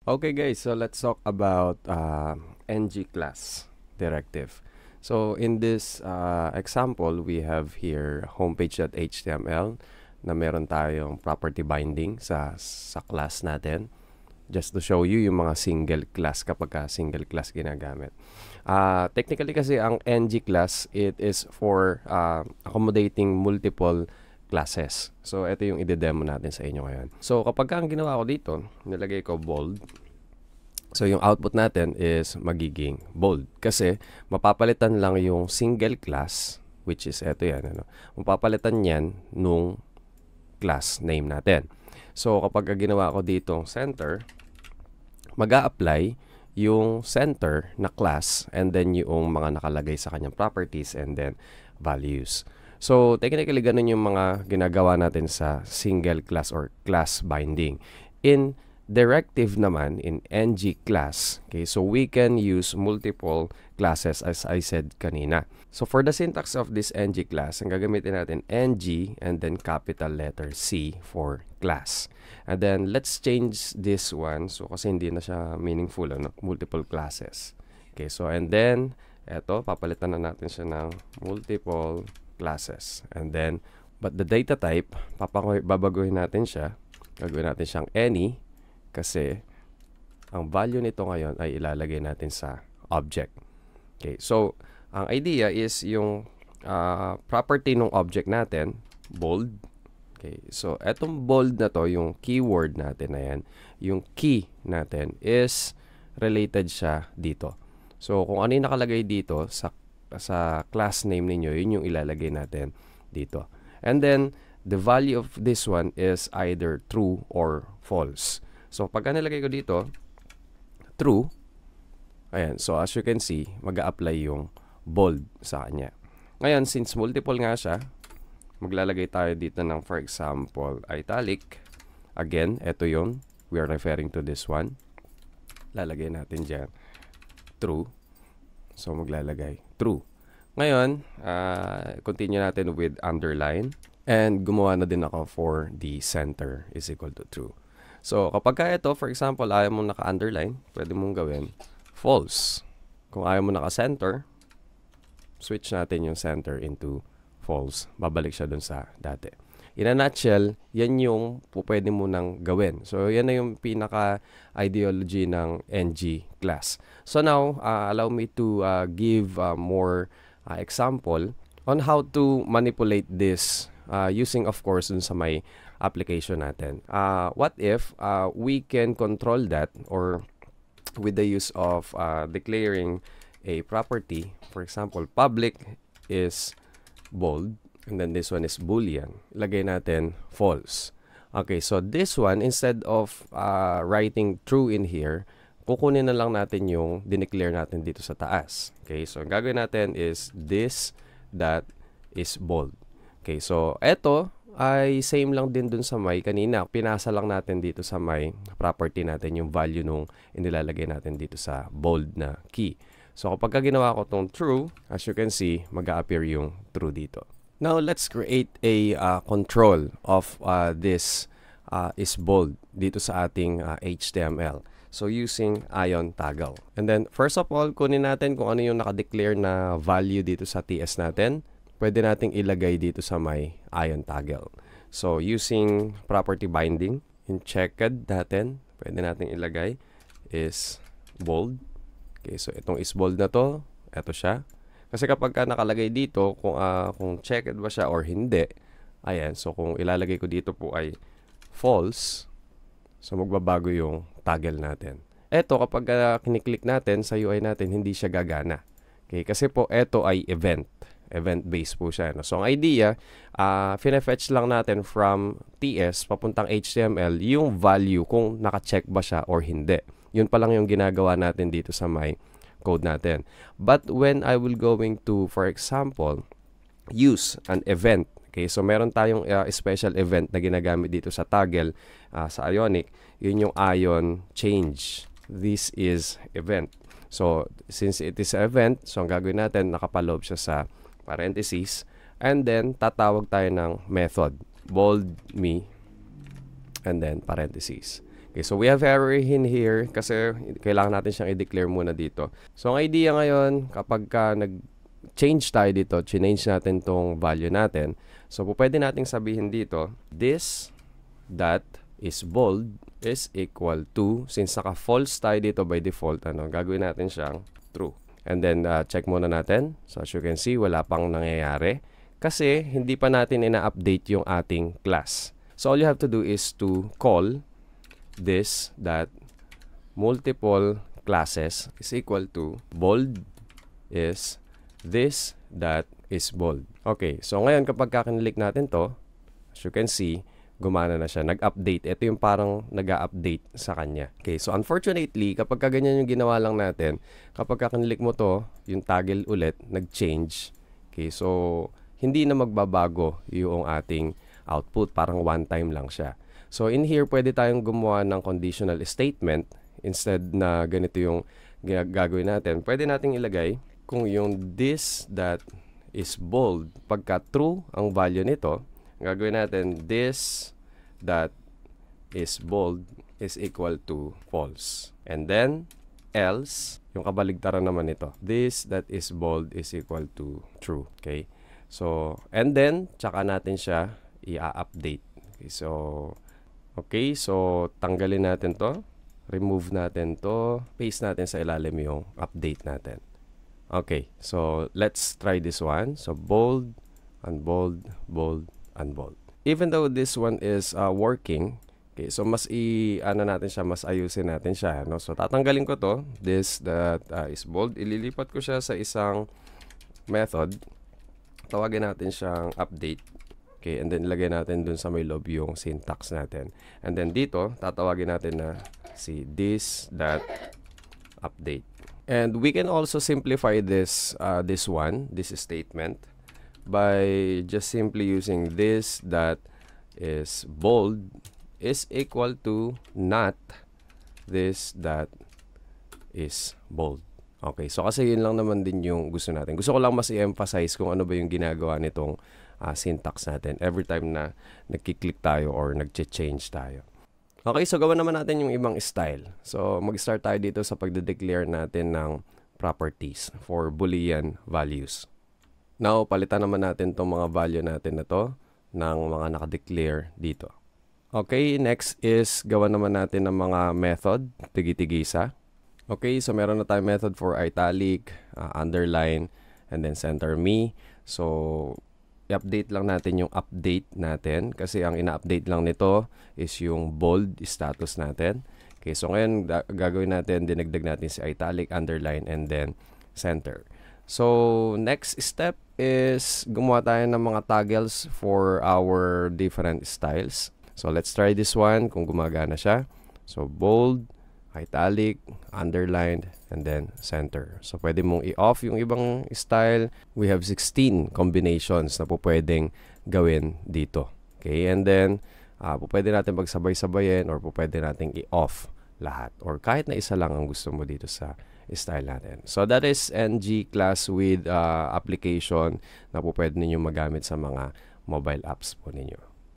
Okay guys, so let's talk about ng class directive. So in this example, we have here homepage.html na meron tayong property binding sa class natin. Just to show you yung mga single class kapag single class ginagamit. Technically kasi ang ng class, it is for accommodating multiple classes. So, ito yung ide-demo natin sa inyo ngayon. So, kapag ang ginawa ko dito, nilagay ko bold. So, yung output natin is magiging bold. Kasi, mapapalitan lang yung single class, which is ito yan. Mapapalitan yan nung class name natin. So, kapag ginawa ko dito center, mag-a-apply yung center na class and then yung mga nakalagay sa kanyang properties and then values. So, technically, ganun yung mga ginagawa natin sa single class or class binding. In directive naman, in ng class, okay, so we can use multiple classes as I said kanina. So, for the syntax of this ng class, ang gagamitin natin ng and then capital letter C for class. And then, let's change this one. So, kasi hindi na siya meaningful, multiple classes. Okay, so, and then, eto, papalitan na natin siya ng multiple classes. And then, but the data type, babaguhin natin siya. Gagawin natin siyang any kasi ang value nito ngayon ay ilalagay natin sa object. Okay, so, ang idea is yung property ng object natin, bold. Okay, so, etong bold na to, yung keyword natin na yan, yung key natin is related siya dito. So, kung ano yung nakalagay dito sa class name ninyo, yun yung ilalagay natin dito. And then, the value of this one is either true or false. So, pagka nilagay ko dito, true, ayan, so as you can see, mag-a-apply yung bold sa kanya. Ngayon, since multiple nga siya, maglalagay tayo dito ng, for example, italic. Again, ito yun. We are referring to this one. Lalagay natin dyan, true. So, maglalagay true. Ngayon, continue natin with underline. And gumawa na din ako for the center is equal to true. So, kapag ito, for example, ayaw mo naka-underline, pwede mong gawin false. Kung ayaw mo naka-center, switch natin yung center into false. Babalik siya dun sa dati. In a nutshell, yan yung pwede mo nang gawin. So, yan na yung pinaka-ideology ng ng class. So, now, allow me to give more example on how to manipulate this using, of course, dun sa may application natin. What if we can control that or with the use of declaring a property, for example, public is bold, and then this one is boolean. Lagay natin false. Okay, so this one, instead of writing true in here, kukunin na lang natin yung dineclare natin dito sa taas. Okay, so ang gagawin natin is this that is bold. Okay, so eto ay same lang din dun sa may kanina. Pinasa lang natin dito sa may property natin yung value nung inilalagay natin dito sa bold na key. So kapag ginawa ko tong true, as you can see, mag-a-appear yung true dito. Now, let's create a control of this is bold dito sa ating HTML. So, using ion toggle. And then, first of all, kunin natin kung ano yung nakadeclare na value dito sa TS natin. Pwede nating ilagay dito sa may ion toggle. So, using property binding, in checked natin, pwede nating ilagay is bold. Okay, so itong is bold na to, eto siya. Kasi kapag nakalagay dito, kung checked ba siya or hindi, ayan, so kung ilalagay ko dito po ay false, so magbabago yung toggle natin. Eto, kapag kiniklik natin sa UI natin, hindi siya gagana. Okay, kasi po, eto ay event. Event-based po siya. No? So, ang idea, fina-fetch lang natin from TS papuntang HTML yung value kung naka-check ba siya or hindi. Yun pa lang yung ginagawa natin dito sa may code natin. But when I will going to, for example, use an event. Okay, so meron tayong special event na ginagamit dito sa toggle sa Ionic. Yun yung ion change. This is event. So, since it is an event, so ang gagawin natin, nakapaloob siya sa parentheses. And then, tatawag tayo ng method. Bold me. And then, parentheses. Okay, so we have error in here kasi kailangan natin siyang i-declare muna dito. So ang idea ngayon, kapag ka nag-change tayo dito, change natin tong value natin. So pwede nating sabihin dito, this dot is bold is equal to, since naka-false tayo dito by default, gagawin natin siyang true. And then check muna natin. So as you can see, wala pang nangyayari kasi hindi pa natin ina-update yung ating class. So all you have to do is to call this that multiple classes is equal to bold is this that is bold. Okay, so ngayon kapag kakinilik natin to, as you can see, gumana na siya. Nag-update. Ito yung parang nag-update sa kanya. Okay, so unfortunately, kapag ganyan yung ginawa lang natin, kapag kakinilik mo to, yung toggle ulit, nag-change. Okay, so hindi na magbabago yung ating output. Parang one time lang siya. So in here, pwede tayong gumawa ng conditional statement. Instead na ganito yung gagawin natin, pwede nating ilagay kung yung this that is bold, pagka true ang value nito, gagawin natin this that is bold is equal to false. And then, else, yung kabaligtaran naman nito, this that is bold is equal to true. Okay? So, and then, tsaka natin siya i-update. Okay, so tanggalin natin to, remove natin to, paste natin sa ilalim yung update natin. Okay, so let's try this one. So bold, unbold, bold, unbold. Even though this one is working, okay, so mas natin siya, mas ayusin natin siya, no? So tatanggalin ko to, this that is bold, ililipat ko siya sa isang method. Tawagin natin siyang update. Okay, and then ilagay natin dun sa may loob yung syntax natin. And then dito, tatawagin natin na si this that update. And we can also simplify this statement by just simply using this that is bold is equal to not this that is bold. Okay, so kasi yun lang naman din yung gusto natin. Gusto ko lang mas i-emphasize kung ano ba yung ginagawa nitong syntax natin every time na nagki-click tayo or nag-change tayo. Okay, so gawa naman natin yung ibang style. So mag-start tayo dito sa pagde-declare natin ng properties for Boolean values. Now, palitan naman natin itong mga value natin na to ng mga naka-declare dito. Okay, next is gawa naman natin ng mga method, tigi-tigisa. Okay, so meron na tayong method for italic, underline, and then center me. So, i-update lang natin yung update natin kasi ang ina-update lang nito is yung bold status natin. Okay, so ngayon gagawin natin, dinagdag natin si italic, underline, and then center. So, next step is gumawa tayo ng mga toggles for our different styles. So, let's try this one kung gumagana siya. So, bold, italic, underlined, and then center. So, pwede mong i-off yung ibang style. We have 16 combinations na po pwedeng gawin dito. Okay, and then, pwede natin pagsabay-sabayin or pwede natin i-off lahat. Or kahit na isa lang ang gusto mo dito sa style natin. So, that is NG class with application na po pwede ninyo magamit sa mga mobile apps po ninyo.